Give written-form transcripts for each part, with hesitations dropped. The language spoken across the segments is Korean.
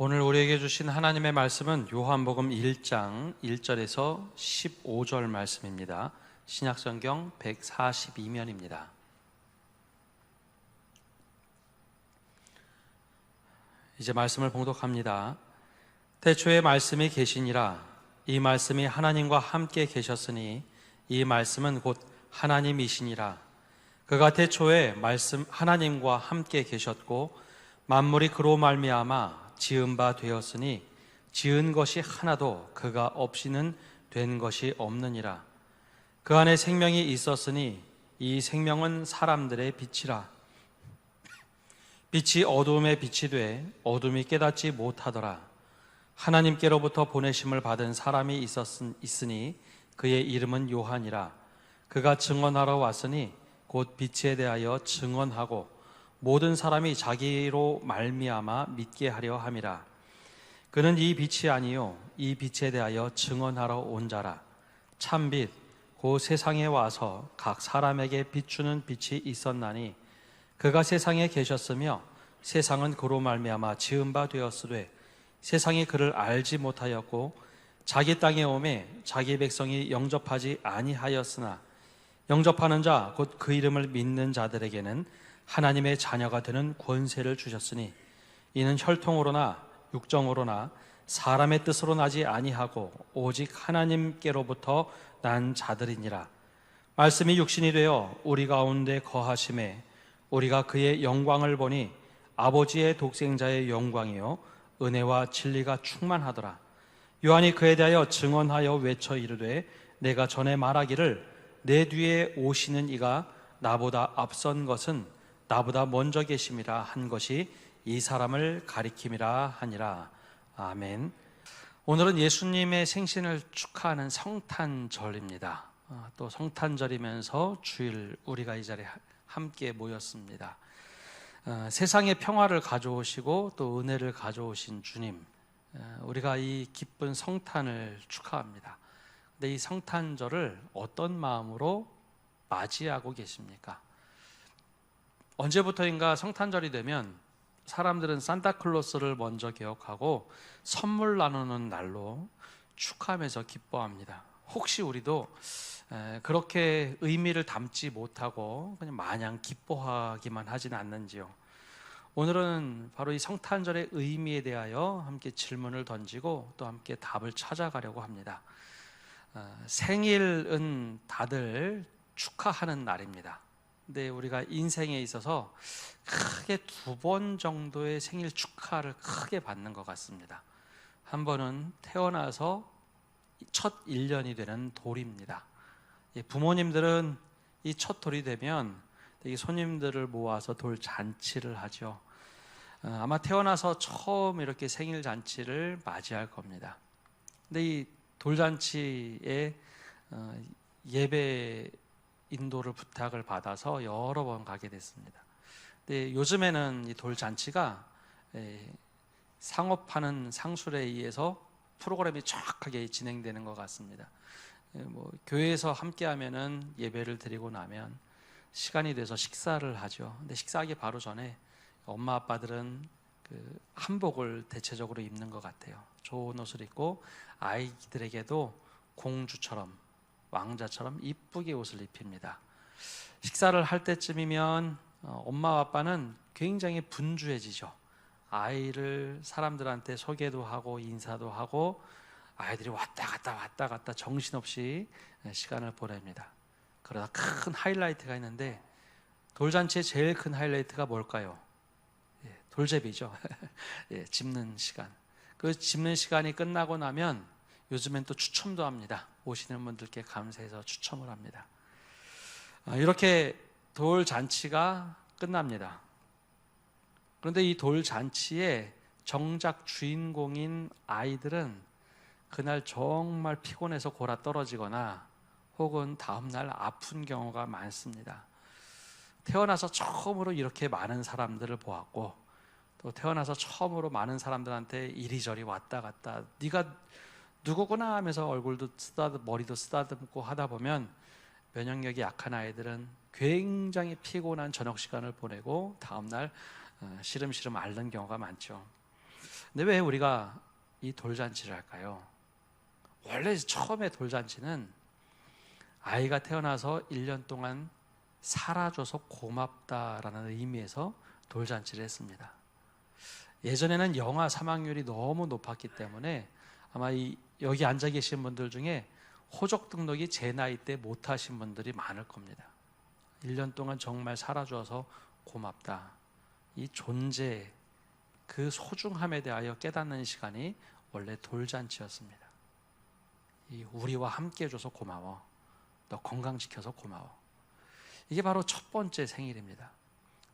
오늘 우리에게 주신 하나님의 말씀은 요한복음 1장 1절에서 15절 말씀입니다. 신약성경 142면입니다. 이제 말씀을 봉독합니다. 태초에 말씀이 계시니라. 이 말씀이 하나님과 함께 계셨으니 이 말씀은 곧 하나님이시니라. 그가 태초에 말씀 하나님과 함께 계셨고 만물이 그로 말미암아 지은 바 되었으니 지은 것이 하나도 그가 없이는 된 것이 없느니라. 그 안에 생명이 있었으니 이 생명은 사람들의 빛이라. 빛이 어두움에 빛이 돼 어둠이 깨닫지 못하더라. 하나님께로부터 보내심을 받은 사람이 있으니 그의 이름은 요한이라. 그가 증언하러 왔으니 곧 빛에 대하여 증언하고 모든 사람이 자기로 말미암아 믿게 하려 함이라. 그는 이 빛이 아니요 이 빛에 대하여 증언하러 온 자라. 참빛 곧 세상에 와서 각 사람에게 비추는 빛이 있었나니 그가 세상에 계셨으며 세상은 그로 말미암아 지은 바 되었으되 세상이 그를 알지 못하였고 자기 땅에 오매 자기 백성이 영접하지 아니하였으나 영접하는 자 곧 그 이름을 믿는 자들에게는 하나님의 자녀가 되는 권세를 주셨으니 이는 혈통으로나 육정으로나 사람의 뜻으로 나지 아니하고 오직 하나님께로부터 난 자들이니라. 말씀이 육신이 되어 우리 가운데 거하심에 우리가 그의 영광을 보니 아버지의 독생자의 영광이요 은혜와 진리가 충만하더라. 요한이 그에 대하여 증언하여 외쳐 이르되 내가 전에 말하기를 내 뒤에 오시는 이가 나보다 앞선 것은 나보다 먼저 계심이라 한 것이 이 사람을 가리킴이라 하니라. 아멘. 오늘은 예수님의 생신을 축하하는 성탄절입니다. 또 성탄절이면서 주일 우리가 이 자리에 함께 모였습니다. 세상에 평화를 가져오시고 또 은혜를 가져오신 주님, 우리가 이 기쁜 성탄을 축하합니다. 근데 이 성탄절을 어떤 마음으로 맞이하고 계십니까? 언제부터인가 성탄절이 되면 사람들은 산타클로스를 먼저 기억하고 선물 나누는 날로 축하하면서 기뻐합니다. 혹시 우리도 그렇게 의미를 담지 못하고 그냥 마냥 기뻐하기만 하진 않는지요? 오늘은 바로 이 성탄절의 의미에 대하여 함께 질문을 던지고 또 함께 답을 찾아가려고 합니다. 생일은 다들 축하하는 날입니다. 근데 우리가 인생에 있어서 크게 2번 정도의 생일 축하를 크게 받는 것 같습니다. 한 번은 태어나서 첫 1년이 되는 돌입니다. 부모님들은 이 첫 돌이 되면 손님들을 모아서 돌 잔치를 하죠. 아마 태어나서 처음 이렇게 생일 잔치를 맞이할 겁니다. 근데 이 돌잔치에 예배 인도를 부탁을 받아서 여러 번 가게 됐습니다. 근데 요즘에는 이 돌잔치가 상업하는 상술에 의해서 프로그램이 정확하게 진행되는 것 같습니다. 교회에서 함께하면은 예배를 드리고 나면 시간이 돼서 식사를 하죠. 근데 식사하기 바로 전에 엄마 아빠들은 그 한복을 대체적으로 입는 것 같아요. 좋은 옷을 입고 아이들에게도 공주처럼 왕자처럼 이쁘게 옷을 입힙니다. 식사를 할 때쯤이면 엄마 아빠는 굉장히 분주해지죠. 아이를 사람들한테 소개도 하고 인사도 하고 아이들이 왔다 갔다 정신없이 시간을 보냅니다. 그러다 큰 하이라이트가 있는데 돌잔치의 제일 큰 하이라이트가 뭘까요? 돌제비죠. 짚는 시간. 그 짚는 시간이 끝나고 나면 요즘엔 또 추첨도 합니다. 오시는 분들께 감사해서 추첨을 합니다. 이렇게 돌잔치가 끝납니다. 그런데 이 돌잔치의 정작 주인공인 아이들은 그날 정말 피곤해서 골아 떨어지거나 혹은 다음날 아픈 경우가 많습니다. 태어나서 처음으로 이렇게 많은 사람들을 보았고 또 태어나서 처음으로 많은 사람들한테 이리저리 왔다 갔다 네가 누구구나 하면서 얼굴도 머리도 쓰다듬고 하다 보면 면역력이 약한 아이들은 굉장히 피곤한 저녁 시간을 보내고 다음날 시름시름 앓는 경우가 많죠. 근데 왜 우리가 이 돌잔치를 할까요? 원래 처음에 돌잔치는 아이가 태어나서 1년 동안 살아줘서 고맙다라는 의미에서 돌잔치를 했습니다. 예전에는 영아 사망률이 너무 높았기 때문에 아마 여기 앉아 계신 분들 중에 호적 등록이 제 나이 때 못하신 분들이 많을 겁니다. 1년 동안 정말 살아줘서 고맙다. 이 존재, 그 소중함에 대하여 깨닫는 시간이 원래 돌잔치였습니다. 우리와 함께 해줘서 고마워. 너 건강지켜서 고마워. 이게 바로 첫 번째 생일입니다.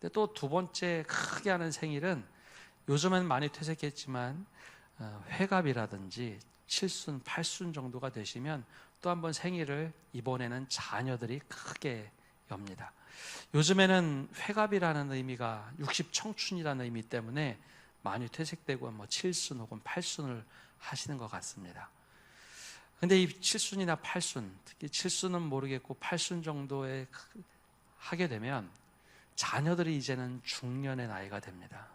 근데 또 두 번째 크게 하는 생일은 요즘은 많이 퇴색했지만 회갑이라든지 칠순, 팔순 정도가 되시면 또 한 번 생일을 이번에는 자녀들이 크게 엽니다. 요즘에는 회갑이라는 의미가 60 청춘이라는 의미 때문에 많이 퇴색되고 칠순 혹은 팔순을 하시는 것 같습니다. 근데 이 칠순이나 팔순, 특히 칠순은 모르겠고 팔순 정도에 하게 되면 자녀들이 이제는 중년의 나이가 됩니다.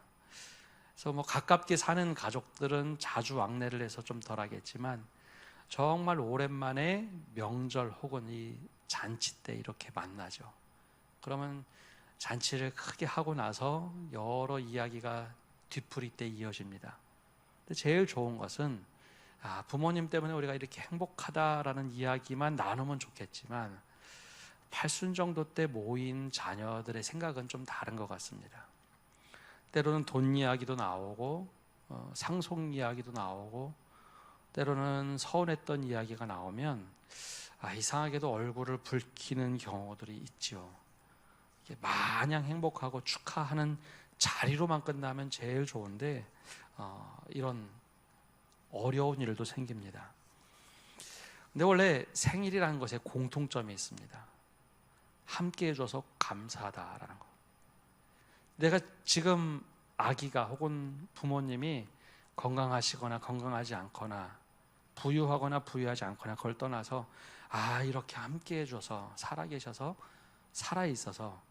그래서 가깝게 사는 가족들은 자주 왕래를 해서 좀 덜하겠지만 정말 오랜만에 명절 혹은 이 잔치 때 이렇게 만나죠. 그러면 잔치를 크게 하고 나서 여러 이야기가 뒤풀이 때 이어집니다. 근데 제일 좋은 것은 부모님 때문에 우리가 이렇게 행복하다라는 이야기만 나누면 좋겠지만 팔순 정도 때 모인 자녀들의 생각은 좀 다른 것 같습니다. 때로는 돈 이야기도 나오고 상속 이야기도 나오고 때로는 서운했던 이야기가 나오면 이상하게도 얼굴을 붉히는 경우들이 있죠. 마냥 행복하고 축하하는 자리로만 끝나면 제일 좋은데 이런 어려운 일도 생깁니다. 근데 원래 생일이라는 것에 공통점이 있습니다. 함께 해줘서 감사하다라는 것. 내가 지금 아기가 혹은 부모님이 건강하시거나 건강하지 않거나 부유하거나 부유하지 않거나 그걸 떠나서 이렇게 함께 해줘서 살아계셔서 살아있어서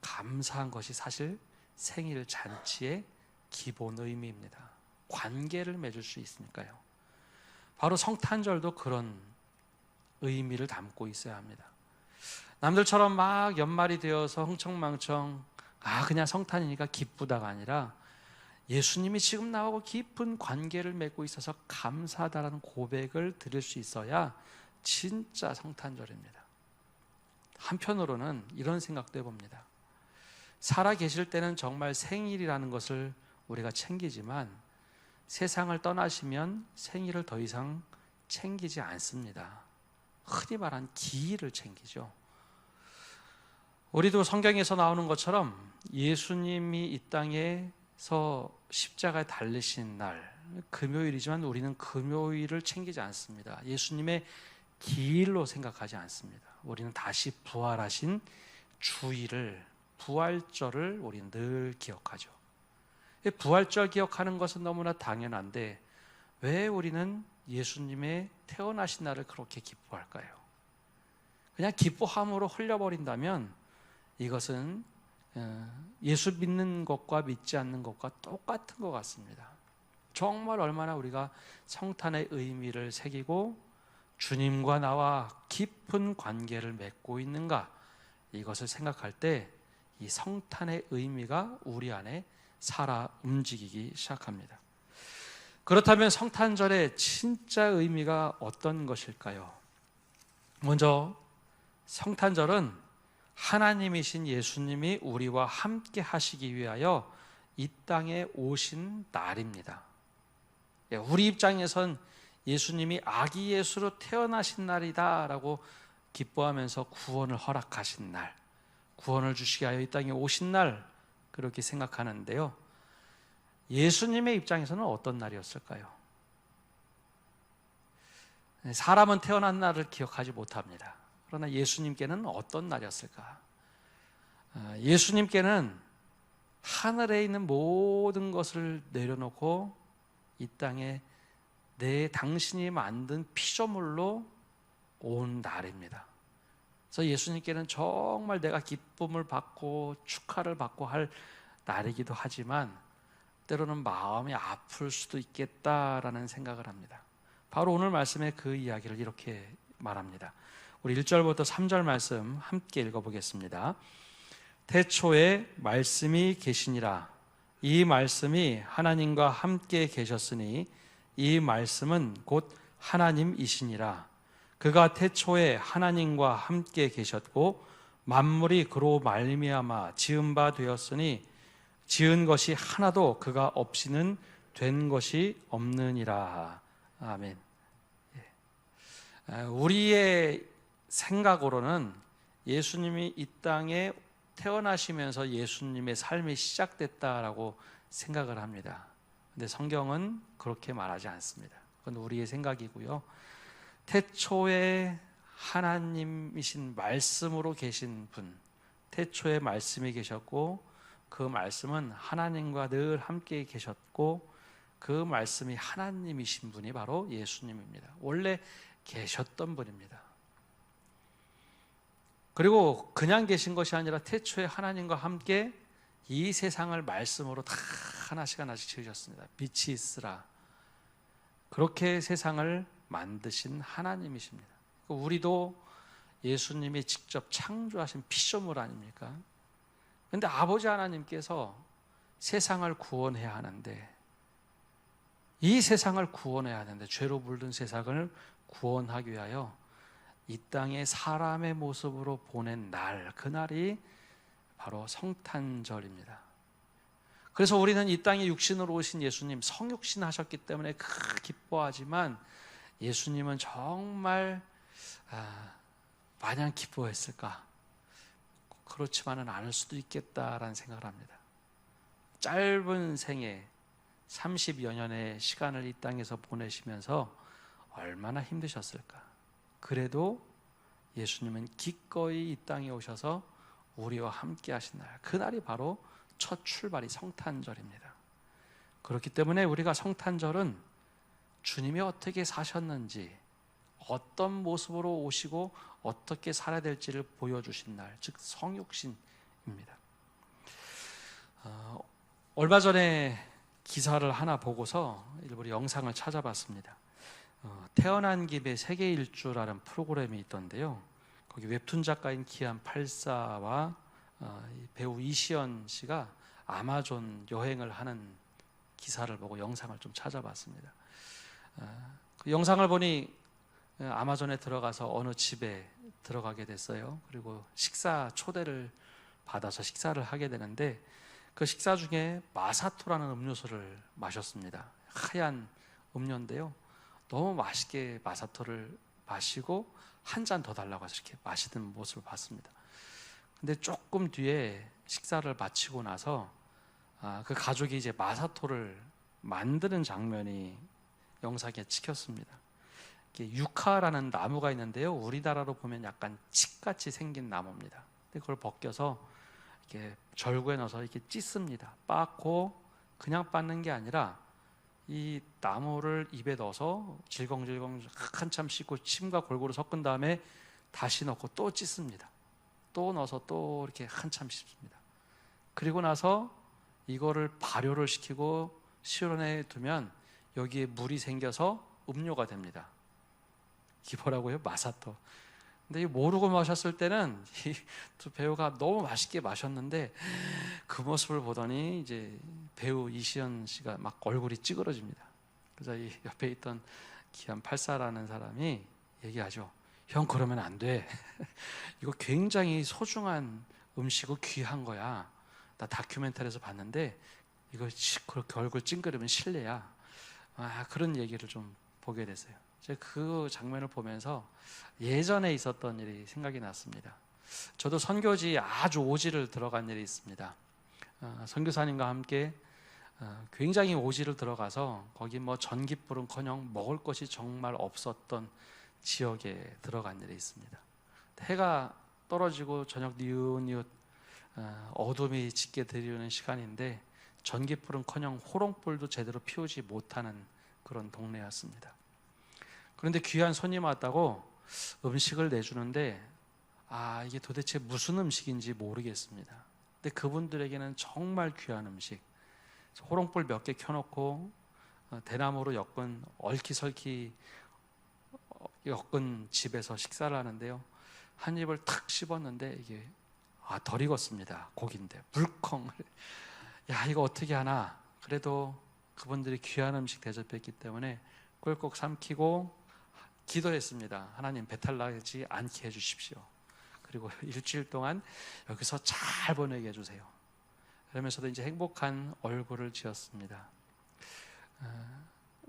감사한 것이 사실 생일 잔치의 기본 의미입니다. 관계를 맺을 수 있으니까요. 바로 성탄절도 그런 의미를 담고 있어야 합니다. 남들처럼 막 연말이 되어서 흥청망청 그냥 성탄이니까 기쁘다가 아니라 예수님이 지금 나하고 깊은 관계를 맺고 있어서 감사하다라는 고백을 드릴 수 있어야 진짜 성탄절입니다. 한편으로는 이런 생각도 해봅니다. 살아 계실 때는 정말 생일이라는 것을 우리가 챙기지만 세상을 떠나시면 생일을 더 이상 챙기지 않습니다. 흔히 말한 기일을 챙기죠. 우리도 성경에서 나오는 것처럼 예수님이 이 땅에서 십자가에 달리신 날 금요일이지만 우리는 금요일을 챙기지 않습니다. 예수님의 기일로 생각하지 않습니다. 우리는 다시 부활하신 주일을, 부활절을 우리는 늘 기억하죠. 부활절 기억하는 것은 너무나 당연한데 왜 우리는 예수님의 태어나신 날을 그렇게 기뻐할까요? 그냥 기뻐함으로 흘려버린다면 이것은 예수 믿는 것과 믿지 않는 것과 똑같은 것 같습니다. 정말 얼마나 우리가 성탄의 의미를 새기고 주님과 나와 깊은 관계를 맺고 있는가, 이것을 생각할 때 이 성탄의 의미가 우리 안에 살아 움직이기 시작합니다. 그렇다면 성탄절의 진짜 의미가 어떤 것일까요? 먼저 성탄절은 하나님이신 예수님이 우리와 함께 하시기 위하여 이 땅에 오신 날입니다. 우리 입장에선 예수님이 아기 예수로 태어나신 날이다 라고 기뻐하면서 구원을 허락하신 날, 구원을 주시기 위하여 이 땅에 오신 날, 그렇게 생각하는데요. 예수님의 입장에서는 어떤 날이었을까요? 사람은 태어난 날을 기억하지 못합니다. 그러나 예수님께는 어떤 날이었을까? 예수님께는 하늘에 있는 모든 것을 내려놓고 이 땅에 당신이 만든 피조물로 온 날입니다. 그래서 예수님께는 정말 내가 기쁨을 받고 축하를 받고 할 날이기도 하지만 때로는 마음이 아플 수도 있겠다라는 생각을 합니다. 바로 오늘 말씀에 그 이야기를 이렇게 말합니다. 우리 1절부터 3절 말씀 함께 읽어보겠습니다. 태초에 말씀이 계시니라. 이 말씀이 하나님과 함께 계셨으니 이 말씀은 곧 하나님이시니라. 그가 태초에 하나님과 함께 계셨고 만물이 그로 말미암아 지은 바 되었으니 지은 것이 하나도 그가 없이는 된 것이 없느니라. 아멘. 우리의 생각으로는 예수님이 이 땅에 태어나시면서 예수님의 삶이 시작됐다라고 생각을 합니다. 근데 성경은 그렇게 말하지 않습니다. 그건 우리의 생각이고요. 태초에 하나님이신 말씀으로 계신 분, 태초에 말씀이 계셨고 그 말씀은 하나님과 늘 함께 계셨고 그 말씀이 하나님이신 분이 바로 예수님입니다. 원래 계셨던 분입니다. 그리고 그냥 계신 것이 아니라 태초에 하나님과 함께 이 세상을 말씀으로 다 하나씩 하나씩 지으셨습니다. 빛이 있으라. 그렇게 세상을 만드신 하나님이십니다. 우리도 예수님이 직접 창조하신 피조물 아닙니까? 그런데 아버지 하나님께서 세상을 구원해야 하는데 이 세상을 구원해야 하는데 죄로 물든 세상을 구원하기 위하여 이 땅에 사람의 모습으로 보낸 날, 그날이 바로 성탄절입니다. 그래서 우리는 이 땅에 육신으로 오신 예수님, 성육신 하셨기 때문에 기뻐하지만 예수님은 정말 마냥 기뻐했을까? 그렇지만은 않을 수도 있겠다라는 생각을 합니다. 짧은 생애 30여 년의 시간을 이 땅에서 보내시면서 얼마나 힘드셨을까? 그래도 예수님은 기꺼이 이 땅에 오셔서 우리와 함께 하신 날, 그날이 바로 첫 출발이 성탄절입니다. 그렇기 때문에 우리가 성탄절은 주님이 어떻게 사셨는지, 어떤 모습으로 오시고 어떻게 살아야 될지를 보여주신 날, 즉 성육신입니다. 얼마 전에 기사를 하나 보고서 일부러 영상을 찾아봤습니다. 태어난 김에 세계 일주라는 프로그램이 있던데요. 거기 웹툰 작가인 기안 84와 배우 이시연 씨가 아마존 여행을 하는 기사를 보고 영상을 좀 찾아봤습니다. 그 영상을 보니 아마존에 들어가서 어느 집에 들어가게 됐어요. 그리고 식사 초대를 받아서 식사를 하게 되는데 그 식사 중에 마사토라는 음료수를 마셨습니다. 하얀 음료인데요. 너무 맛있게 마사토를 마시고 한 잔 더 달라고 해서 이렇게 마시는 모습을 봤습니다. 근데 조금 뒤에 식사를 마치고 나서 그 가족이 이제 마사토를 만드는 장면이 영상에 찍혔습니다. 유카라는 나무가 있는데요. 우리나라로 보면 약간 칡같이 생긴 나무입니다. 근데 그걸 벗겨서 이렇게 절구에 넣어서 이렇게 찢습니다. 빻고 그냥 빻는 게 아니라 이 나무를 입에 넣어서 질겅질겅 한참 씻고 침과 골고루 섞은 다음에 다시 넣고 또 찢습니다. 또 넣어서 또 이렇게 한참 씻습니다. 그리고 나서 이거를 발효를 시키고 실온에 두면 여기에 물이 생겨서 음료가 됩니다. 이게 뭐라고요? 마사토. 근데 이 모르고 마셨을 때는 이 두 배우가 너무 맛있게 마셨는데 그 모습을 보더니 이제 배우 이시연 씨가 막 얼굴이 찌그러집니다. 그래서 이 옆에 있던 기안 84라는 사람이 얘기하죠. 형 그러면 안 돼. 이거 굉장히 소중한 음식이고 귀한 거야. 나 다큐멘터리에서 봤는데 이거 그렇게 얼굴 찡그리면 실례야. 그런 얘기를 좀 보게 됐어요. 제가 그 장면을 보면서 예전에 있었던 일이 생각이 났습니다. 저도 선교지 아주 오지를 들어간 일이 있습니다. 선교사님과 함께 굉장히 오지를 들어가서 거기 뭐 전깃불은커녕 먹을 것이 정말 없었던 지역에 들어간 일이 있습니다. 해가 떨어지고 저녁 니웃니웃 어둠이 짙게 들이오는 시간인데 전깃불은커녕 호롱불도 제대로 피우지 못하는 그런 동네였습니다. 그런데 귀한 손님 왔다고 음식을 내주는데 이게 도대체 무슨 음식인지 모르겠습니다. 근데 그분들에게는 정말 귀한 음식, 호롱불 몇 개 켜놓고 대나무로 엮은 얼키설키 엮은 집에서 식사를 하는데요. 한 입을 탁 씹었는데 이게 덜 익었습니다. 고기인데 물컹. 야, 이거 어떻게 하나. 그래도 그분들이 귀한 음식 대접했기 때문에 꿀꺽 삼키고 기도했습니다. 하나님, 배탈 나지 않게 해주십시오. 그리고 일주일 동안 여기서 잘 보내게 해주세요. 그러면서도 이제 행복한 얼굴을 지었습니다.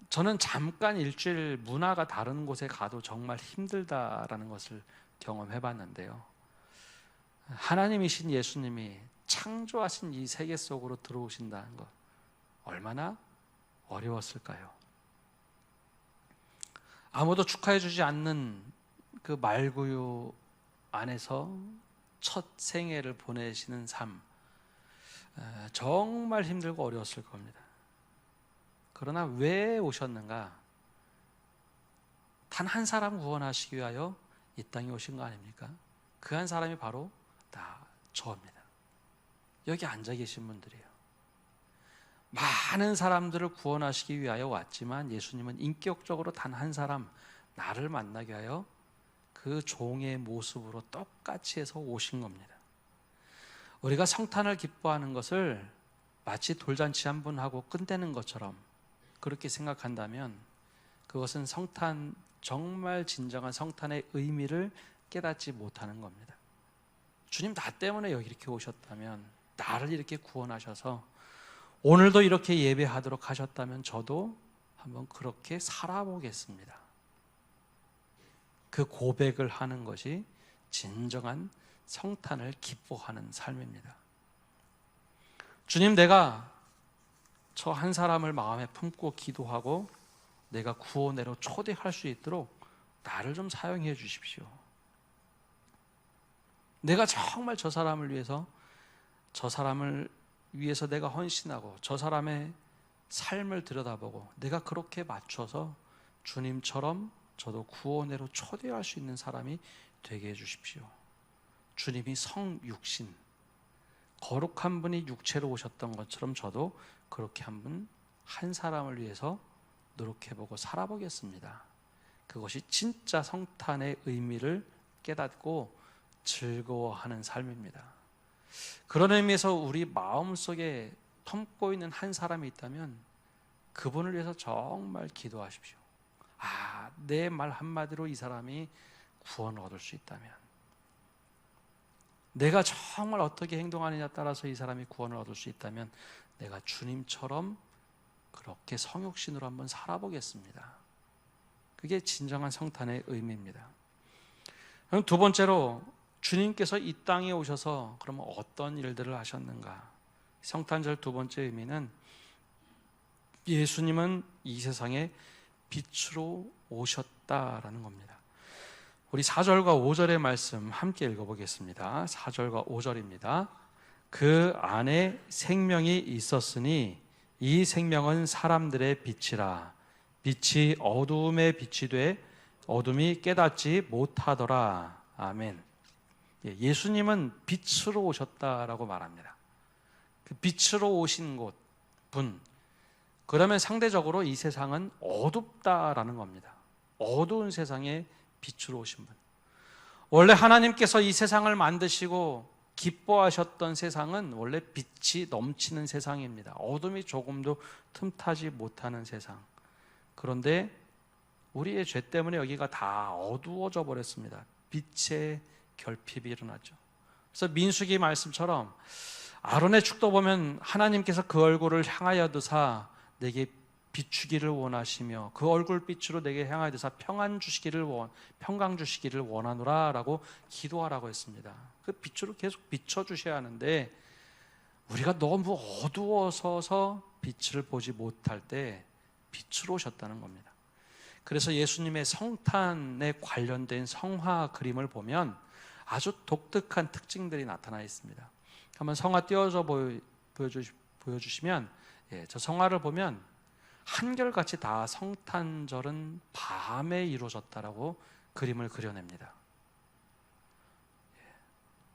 저는 잠깐 일주일 문화가 다른 곳에 가도 정말 힘들다라는 것을 경험해 봤는데요. 하나님이신 예수님이 창조하신 이 세계 속으로 들어오신다는 것, 얼마나 어려웠을까요? 아무도 축하해 주지 않는 그 말구유 안에서 첫 생애를 보내시는 삶, 정말 힘들고 어려웠을 겁니다. 그러나 왜 오셨는가? 단 한 사람 구원하시기 위하여 이 땅에 오신 거 아닙니까? 그 한 사람이 바로 저입니다. 여기 앉아 계신 분들이에요. 많은 사람들을 구원하시기 위하여 왔지만 예수님은 인격적으로 단 한 사람, 나를 만나기 위하여 그 종의 모습으로 똑같이 해서 오신 겁니다. 우리가 성탄을 기뻐하는 것을 마치 돌잔치 한 번 하고 끝내는 것처럼 그렇게 생각한다면 그것은 성탄, 정말 진정한 성탄의 의미를 깨닫지 못하는 겁니다. 주님, 나 때문에 여기 이렇게 오셨다면, 나를 이렇게 구원하셔서 오늘도 이렇게 예배하도록 하셨다면 저도 한번 그렇게 살아보겠습니다. 그 고백을 하는 것이 진정한 성탄을 기뻐하는 삶입니다. 주님, 내가 저 한 사람을 마음에 품고 기도하고 내가 구원회로 초대할 수 있도록 나를 좀 사용해 주십시오. 내가 정말 저 사람을 위해서 내가 헌신하고 저 사람의 삶을 들여다보고 내가 그렇게 맞춰서 주님처럼 저도 구원회로 초대할 수 있는 사람이 되게 해주십시오. 주님이 성육신, 거룩한 분이 육체로 오셨던 것처럼 저도 그렇게 한 사람을 위해서 노력해보고 살아보겠습니다. 그것이 진짜 성탄의 의미를 깨닫고 즐거워하는 삶입니다. 그런 의미에서 우리 마음속에 품고 있는 한 사람이 있다면 그분을 위해서 정말 기도하십시오. 내 말 한마디로 이 사람이 구원을 얻을 수 있다면, 내가 정말 어떻게 행동하느냐에 따라서 이 사람이 구원을 얻을 수 있다면 내가 주님처럼 그렇게 성육신으로 한번 살아보겠습니다. 그게 진정한 성탄의 의미입니다. 그럼 두 번째로, 주님께서 이 땅에 오셔서 그러면 어떤 일들을 하셨는가? 성탄절 두 번째 의미는 예수님은 이 세상에 빛으로 오셨다라는 겁니다. 우리 4절과 5절의 말씀 함께 읽어보겠습니다. 4절과 5절입니다. 그 안에 생명이 있었으니 이 생명은 사람들의 빛이라. 빛이 어두움에 빛이 돼 어둠이 깨닫지 못하더라. 아멘. 예수님은 빛으로 오셨다라고 말합니다. 그 빛으로 오신 곳, 분. 그러면 상대적으로 이 세상은 어둡다라는 겁니다. 어두운 세상에 빛으로 오신 분. 원래 하나님께서 이 세상을 만드시고 기뻐하셨던 세상은 원래 빛이 넘치는 세상입니다. 어둠이 조금도 틈타지 못하는 세상. 그런데 우리의 죄 때문에 여기가 다 어두워져 버렸습니다. 빛의 결핍이 일어났죠. 그래서 민수기 말씀처럼 아론의 축도 보면 하나님께서 그 얼굴을 향하여 드사 내게 비추기를 원하시며 그 얼굴빛으로 내게 향하여 드사 평강 주시기를 원하노라 라고 기도하라고 했습니다. 그 빛으로 계속 비춰주셔야 하는데 우리가 너무 어두워서 빛을 보지 못할 때 빛으로 오셨다는 겁니다. 그래서 예수님의 성탄에 관련된 성화 그림을 보면 아주 독특한 특징들이 나타나 있습니다. 한번 성화 띄워서 보여주시면, 저 성화를 보면 한결같이 다 성탄절은 밤에 이루어졌다라고 그림을 그려냅니다.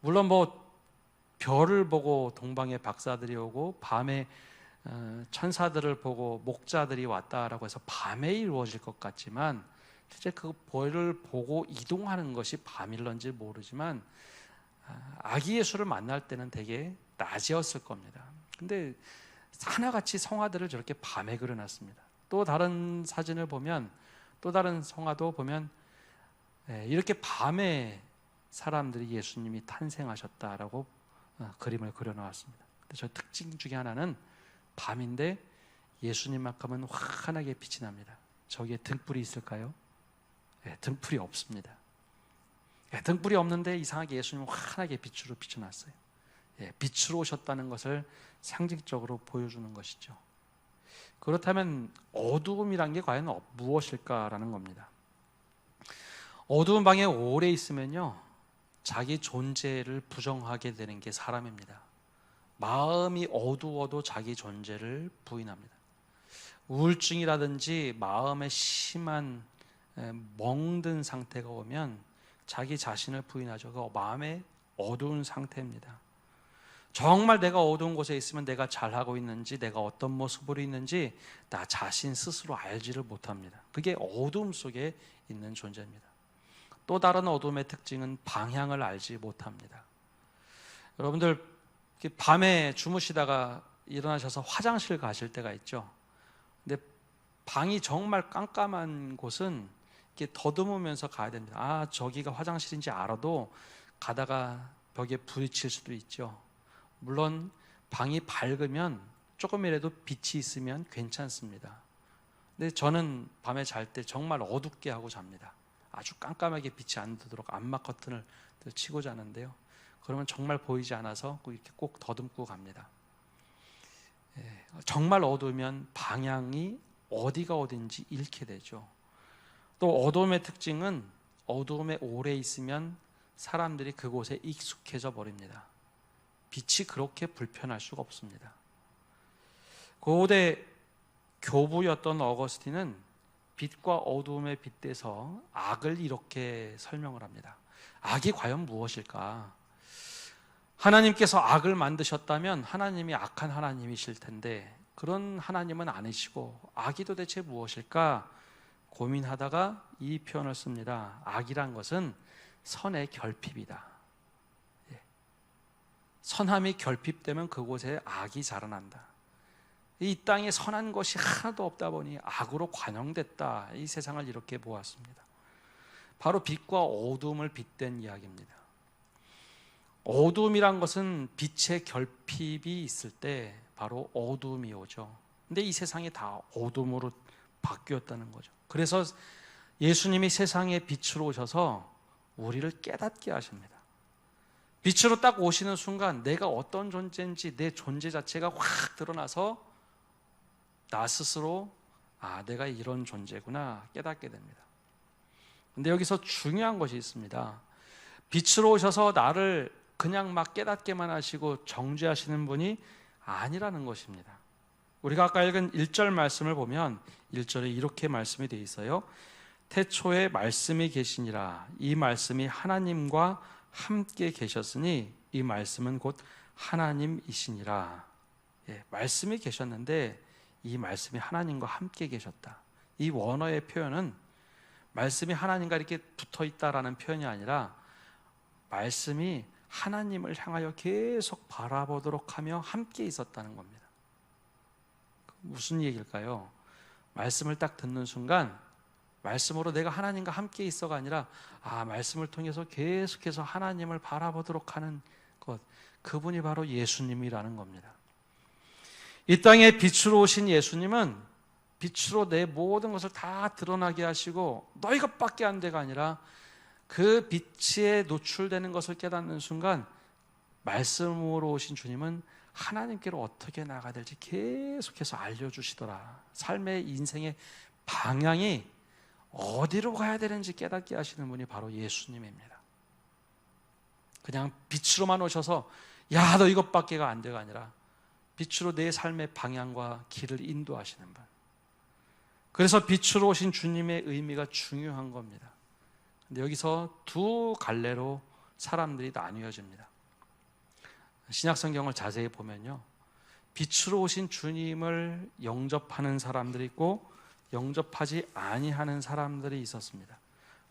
물론 별을 보고 동방의 박사들이 오고 밤에 천사들을 보고 목자들이 왔다라고 해서 밤에 이루어질 것 같지만 실제 그 벌을 보고 이동하는 것이 밤일런지 모르지만 아기 예수를 만날 때는 되게 낮이었을 겁니다. 근데 하나같이 성화들을 저렇게 밤에 그려놨습니다. 또 다른 사진을 보면, 또 다른 성화도 보면 이렇게 밤에 사람들이 예수님이 탄생하셨다라고 그림을 그려놓았습니다. 저 특징 중에 하나는 밤인데 예수님만큼은 환하게 빛이 납니다. 저기에 등불이 있을까요? 등불이 없습니다. 등불이 없는데 이상하게 예수님은 환하게 빛으로 비춰놨어요. 빛으로 오셨다는 것을 상징적으로 보여주는 것이죠. 그렇다면 어두움이란 게 과연 무엇일까라는 겁니다. 어두운 방에 오래 있으면요, 자기 존재를 부정하게 되는 게 사람입니다. 마음이 어두워도 자기 존재를 부인합니다. 우울증이라든지 마음에 심한 멍든 상태가 오면 자기 자신을 부인하죠. 그 마음의 어두운 상태입니다. 정말 내가 어두운 곳에 있으면 내가 잘하고 있는지, 내가 어떤 모습으로 있는지 나 자신 스스로 알지를 못합니다. 그게 어두움 속에 있는 존재입니다. 또 다른 어두움의 특징은 방향을 알지 못합니다. 여러분들 밤에 주무시다가 일어나셔서 화장실 가실 때가 있죠. 근데 방이 정말 깜깜한 곳은 이렇게 더듬으면서 가야 됩니다. 저기가 화장실인지 알아도 가다가 벽에 부딪힐 수도 있죠. 물론 방이 밝으면 조금이라도 빛이 있으면 괜찮습니다. 근데 저는 밤에 잘 때 정말 어둡게 하고 잡니다. 아주 깜깜하게 빛이 안 들도록 암막 커튼을 치고 자는데요. 그러면 정말 보이지 않아서 이렇게 꼭 더듬고 갑니다. 정말 어두우면 방향이 어디가 어딘지 잃게 되죠. 또 어두움의 특징은 어두움에 오래 있으면 사람들이 그곳에 익숙해져 버립니다. 빛이 그렇게 불편할 수가 없습니다. 고대 교부였던 어거스틴은 빛과 어두움에 빗대서 악을 이렇게 설명을 합니다. 악이 과연 무엇일까? 하나님께서 악을 만드셨다면 하나님이 악한 하나님이실 텐데 그런 하나님은 아니시고 악이 도대체 무엇일까 고민하다가 이 표현을 씁니다. 악이란 것은 선의 결핍이다. 선함이 결핍되면 그곳에 악이 자라난다. 이 땅에 선한 것이 하나도 없다 보니 악으로 관영됐다. 이 세상을 이렇게 보았습니다. 바로 빛과 어두움을 빗댄 이야기입니다. 어두움이란 것은 빛의 결핍이 있을 때 바로 어두움이 오죠. 근데 이 세상이 다 어두움으로 바뀌었다는 거죠. 그래서 예수님이 세상에 빛으로 오셔서 우리를 깨닫게 하십니다. 빛으로 딱 오시는 순간 내가 어떤 존재인지 내 존재 자체가 확 드러나서 나 스스로 내가 이런 존재구나 깨닫게 됩니다. 근데 여기서 중요한 것이 있습니다. 빛으로 오셔서 나를 그냥 막 깨닫게만 하시고 정죄하시는 분이 아니라는 것입니다. 우리가 아까 읽은 1절 말씀을 보면 1절에 이렇게 말씀이 되어 있어요. 태초에 말씀이 계시니라. 이 말씀이 하나님과 함께 계셨으니 이 말씀은 곧 하나님이시니라. 말씀이 계셨는데 이 말씀이 하나님과 함께 계셨다. 이 원어의 표현은 말씀이 하나님과 이렇게 붙어 있다라는 표현이 아니라 말씀이 하나님을 향하여 계속 바라보도록 하며 함께 있었다는 겁니다. 무슨 얘기일까요? 말씀을 딱 듣는 순간 말씀으로 내가 하나님과 함께 있어가 아니라 말씀을 통해서 계속해서 하나님을 바라보도록 하는 것, 그분이 바로 예수님이라는 겁니다. 이 땅에 빛으로 오신 예수님은 빛으로 내 모든 것을 다 드러나게 하시고 너 이것밖에 안 돼가 아니라 그 빛에 노출되는 것을 깨닫는 순간 말씀으로 오신 주님은 하나님께로 어떻게 나가야 될지 계속해서 알려주시더라. 삶의 인생의 방향이 어디로 가야 되는지 깨닫게 하시는 분이 바로 예수님입니다. 그냥 빛으로만 오셔서 야 너 이것밖에가 안 돼가 아니라 빛으로 내 삶의 방향과 길을 인도하시는 분. 그래서 빛으로 오신 주님의 의미가 중요한 겁니다. 근데 여기서 두 갈래로 사람들이 나뉘어집니다. 신약 성경을 자세히 보면요, 빛으로 오신 주님을 영접하는 사람들이 있고 영접하지 아니하는 사람들이 있었습니다.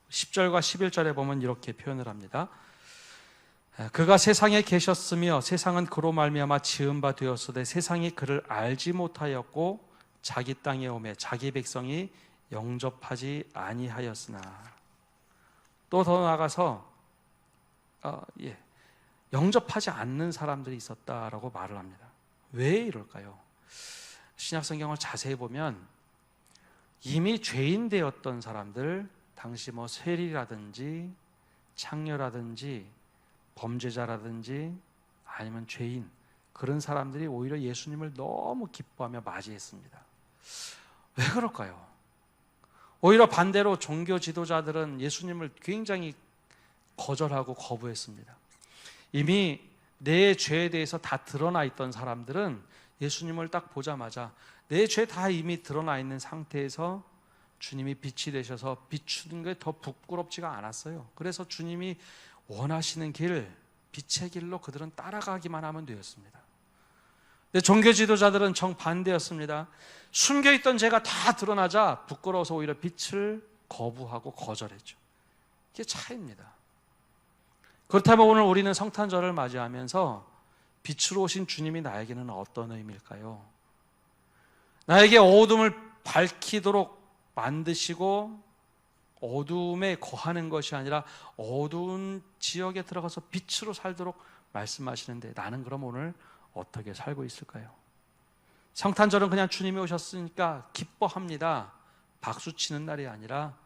10절과 11절에 보면 이렇게 표현을 합니다. 그가 세상에 계셨으며 세상은 그로 말미암아 지은 바 되었으되 세상이 그를 알지 못하였고 자기 땅에 오매 자기 백성이 영접하지 아니하였으나. 또 더 나아가서 영접하지 않는 사람들이 있었다라고 말을 합니다. 왜 이럴까요? 신약 성경을 자세히 보면 이미 죄인 되었던 사람들, 당시 세리라든지 창녀라든지 범죄자라든지 아니면 죄인, 그런 사람들이 오히려 예수님을 너무 기뻐하며 맞이했습니다. 왜 그럴까요? 오히려 반대로 종교 지도자들은 예수님을 굉장히 거절하고 거부했습니다. 이미 내 죄에 대해서 다 드러나 있던 사람들은 예수님을 딱 보자마자 내 죄 다 이미 드러나 있는 상태에서 주님이 빛이 되셔서 비추는 게 더 부끄럽지가 않았어요. 그래서 주님이 원하시는 길, 빛의 길로 그들은 따라가기만 하면 되었습니다. 근데 종교 지도자들은 정반대였습니다. 숨겨있던 죄가 다 드러나자 부끄러워서 오히려 빛을 거부하고 거절했죠. 이게 차이입니다. 그렇다면 오늘 우리는 성탄절을 맞이하면서 빛으로 오신 주님이 나에게는 어떤 의미일까요? 나에게 어둠을 밝히도록 만드시고 어둠에 거하는 것이 아니라 어두운 지역에 들어가서 빛으로 살도록 말씀하시는데 나는 그럼 오늘 어떻게 살고 있을까요? 성탄절은 그냥 주님이 오셨으니까 기뻐합니다. 박수치는 날이 아니라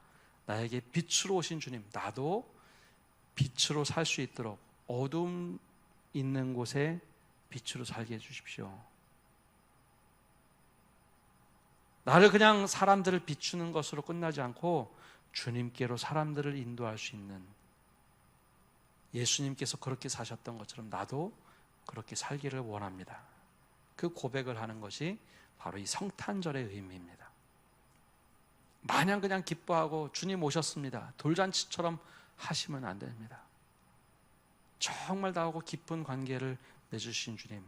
나에게 빛으로 오신 주님, 나도 빛으로 살 수 있도록 어둠 있는 곳에 빛으로 살게 해주십시오. 나를 그냥 사람들을 비추는 것으로 끝나지 않고 주님께로 사람들을 인도할 수 있는, 예수님께서 그렇게 사셨던 것처럼 나도 그렇게 살기를 원합니다. 그 고백을 하는 것이 바로 이 성탄절의 의미입니다. 마냥 그냥 기뻐하고 주님 오셨습니다, 돌잔치처럼 하시면 안 됩니다. 정말 나하고 깊은 관계를 맺으신 주님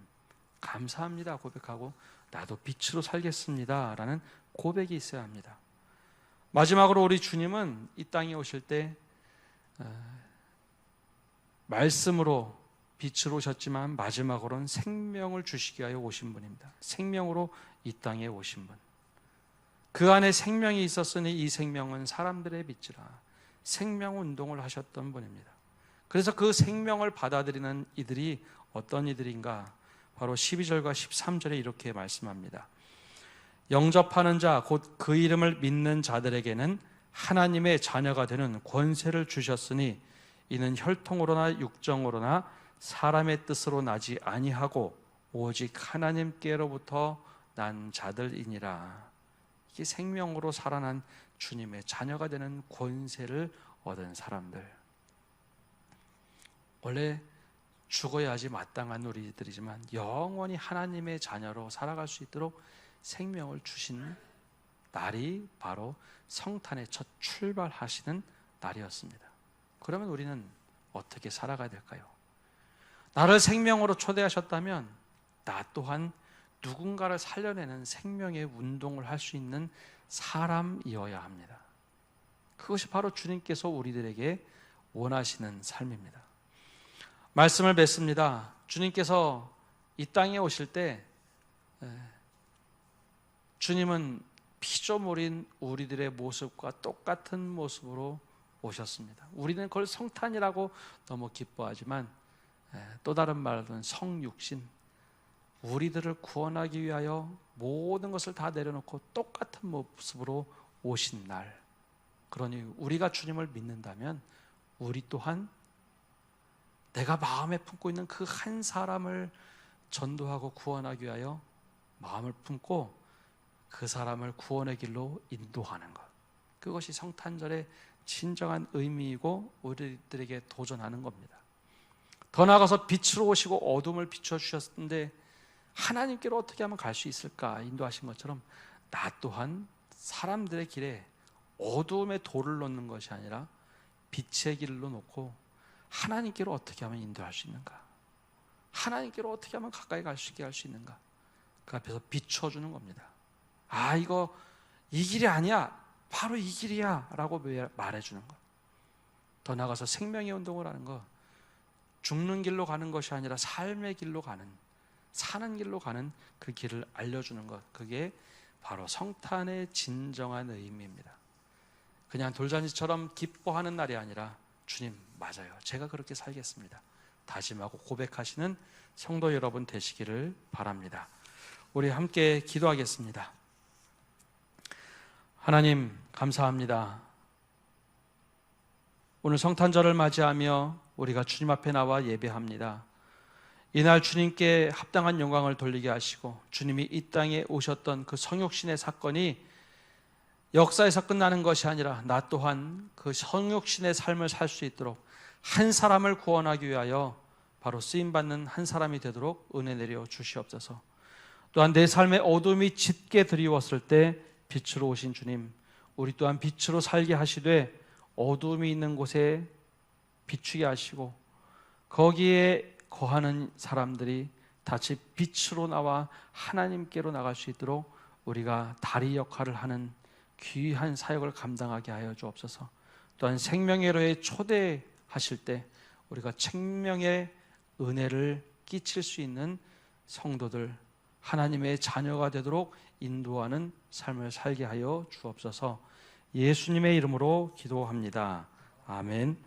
감사합니다 고백하고 나도 빛으로 살겠습니다 라는 고백이 있어야 합니다. 마지막으로 우리 주님은 이 땅에 오실 때 말씀으로 빛으로 오셨지만 마지막으로는 생명을 주시기 위하여 오신 분입니다. 생명으로 이 땅에 오신 분. 그 안에 생명이 있었으니 이 생명은 사람들의 빛이라 생명 운동을 하셨던 분입니다. 그래서 그 생명을 받아들이는 이들이 어떤 이들인가? 바로 12절과 13절에 이렇게 말씀합니다. 영접하는 자 곧 그 이름을 믿는 자들에게는 하나님의 자녀가 되는 권세를 주셨으니 이는 혈통으로나 육정으로나 사람의 뜻으로 나지 아니하고 오직 하나님께로부터 난 자들이니라. 이게 생명으로 살아난 주님의 자녀가 되는 권세를 얻은 사람들. 원래 죽어야지 마땅한 우리들이지만 영원히 하나님의 자녀로 살아갈 수 있도록 생명을 주신 날이 바로 성탄의 첫 출발하시는 날이었습니다. 그러면 우리는 어떻게 살아가야 될까요? 나를 생명으로 초대하셨다면 나 또한 누군가를 살려내는 생명의 운동을 할 수 있는 사람이어야 합니다. 그것이 바로 주님께서 우리들에게 원하시는 삶입니다. 말씀을 맺습니다. 주님께서 이 땅에 오실 때 주님은 피조물인 우리들의 모습과 똑같은 모습으로 오셨습니다. 우리는 그걸 성탄이라고 너무 기뻐하지만 또 다른 말로는 성육신, 우리들을 구원하기 위하여 모든 것을 다 내려놓고 똑같은 모습으로 오신 날. 그러니 우리가 주님을 믿는다면 우리 또한 내가 마음에 품고 있는 그 한 사람을 전도하고 구원하기 위하여 마음을 품고 그 사람을 구원의 길로 인도하는 것, 그것이 성탄절의 진정한 의미이고 우리들에게 도전하는 겁니다. 더 나아가서 빛으로 오시고 어둠을 비춰주셨는데 하나님께로 어떻게 하면 갈 수 있을까 인도하신 것처럼 나 또한 사람들의 길에 어둠의 돌을 놓는 것이 아니라 빛의 길로 놓고 하나님께로 어떻게 하면 인도할 수 있는가, 하나님께로 어떻게 하면 가까이 갈 수 있게 할 수 있는가, 그 앞에서 비춰주는 겁니다. 아, 이거 이 길이 아니야, 바로 이 길이야 라고 말해주는 것. 더 나아가서 생명의 운동을 하는 것, 죽는 길로 가는 것이 아니라 삶의 길로 가는, 사는 길로 가는 그 길을 알려주는 것, 그게 바로 성탄의 진정한 의미입니다. 그냥 돌잔치처럼 기뻐하는 날이 아니라 주님 맞아요, 제가 그렇게 살겠습니다 다짐하고 고백하시는 성도 여러분 되시기를 바랍니다. 우리 함께 기도하겠습니다. 하나님 감사합니다. 오늘 성탄절을 맞이하며 우리가 주님 앞에 나와 예배합니다. 이날 주님께 합당한 영광을 돌리게 하시고 주님이 이 땅에 오셨던 그 성육신의 사건이 역사에서 끝나는 것이 아니라 나 또한 그 성육신의 삶을 살 수 있도록 한 사람을 구원하기 위하여 바로 쓰임받는 한 사람이 되도록 은혜 내려 주시옵소서. 또한 내 삶의 어둠이 짙게 드리웠을 때 빛으로 오신 주님, 우리 또한 빛으로 살게 하시되 어둠이 있는 곳에 비추게 하시고 거기에 거하는 사람들이 다시 빛으로 나와 하나님께로 나갈 수 있도록 우리가 다리 역할을 하는 귀한 사역을 감당하게 하여 주옵소서. 또한 생명회로에 초대하실 때 우리가 생명의 은혜를 끼칠 수 있는 성도들, 하나님의 자녀가 되도록 인도하는 삶을 살게 하여 주옵소서. 예수님의 이름으로 기도합니다. 아멘.